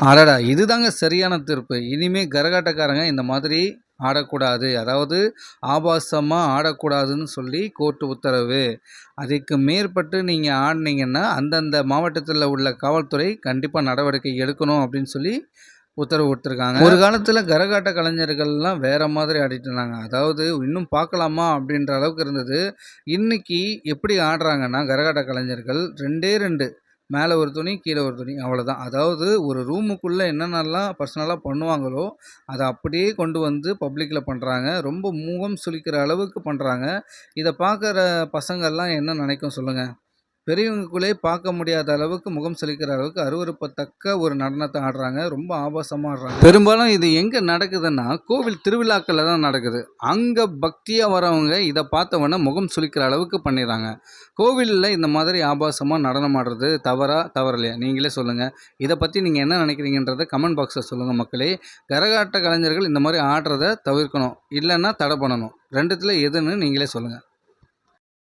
அடடா! இதுதாங்க சரியான தீர்ப்பு. இனிமே கரகாட்டக்காரங்க இந்த மாதிரி ஆடக்கூடாது. அதாவது ஆபாசமா ஆடக்கூடாதுன்னு சொல்லி கோர்ட் உத்தரவு. அதுக்கு மேற்பட்டு நீங்க ஆடுனீங்கன்னா, அந்தந்த மாவட்டத்தில உள்ள காவல்துறை கண்டிப்பா நடவடிக்கை எடுக்கணும் அப்படின்னு சொல்லி உத்தரவு விட்டுருக்காங்க. ஒரு காலத்தில கரகாட்ட கலைஞர்கள்லாம் வேற மாதிரி ஆடிட்டு இருந்தாங்க. அதாவது இன்னும் பார்க்கலாமா அப்படின்ற அளவுக்கு இருந்தது. இன்னைக்கு எப்படி ஆடுறாங்கன்னா, கரகாட்ட கலைஞர்கள் 2டே 2 மேல ஒரு துணி, கீழ ஒரு துணி அவ்வளோதான். அதாவது ஒரு ரூமுக்குள்ள என்னென்னலாம் பர்சனலா பண்ணுவாங்களோ, அத அப்படியே கொண்டு வந்து பப்ளிக்ல பண்றாங்க. ரொம்ப முகம் சுளிக்கிற அளவுக்கு பண்றாங்க. இத பார்க்குற பசங்கள்லாம் என்ன நினைக்கும் சொல்லுங்க? பெரியவங்களுக்குள்ளயே பார்க்க முடியாத அளவுக்கு முகம் சுளிக்கிற அளவுக்கு அருவருப்பத்தக்க ஒரு நடனத்த ஆடுறாங்க. ரொம்ப ஆபாசமா ஆடுறாங்க. பெரும்பாலும் இது எங்க நடக்குதுன்னா, கோவில் திருவிழாக்கள்ல தான் நடக்குது. அங்க பக்தியா வரவங்க இத பார்த்தவொன்னே முகம் சுளிக்கிற அளவுக்கு பண்ணிர்றாங்க. கோவில்ல இந்த மாதிரி ஆபாசமா நடனம் ஆடுறது தவறா? தவறில்லையா? நீங்களே சொல்லுங்க. இத பத்தி நீங்க என்ன நினைக்கிறீங்கன்றத கமெண்ட் பாக்ஸ்ல சொல்லுங்க மக்களே. கரகாட்ட கலைஞர்கள் இந்த மாரி ஆடுறத தவிர்க்கணும். இல்லன்னா தடை பண்ணணும். 2த்துல எதுன்னு நீங்களே சொல்லுங்க.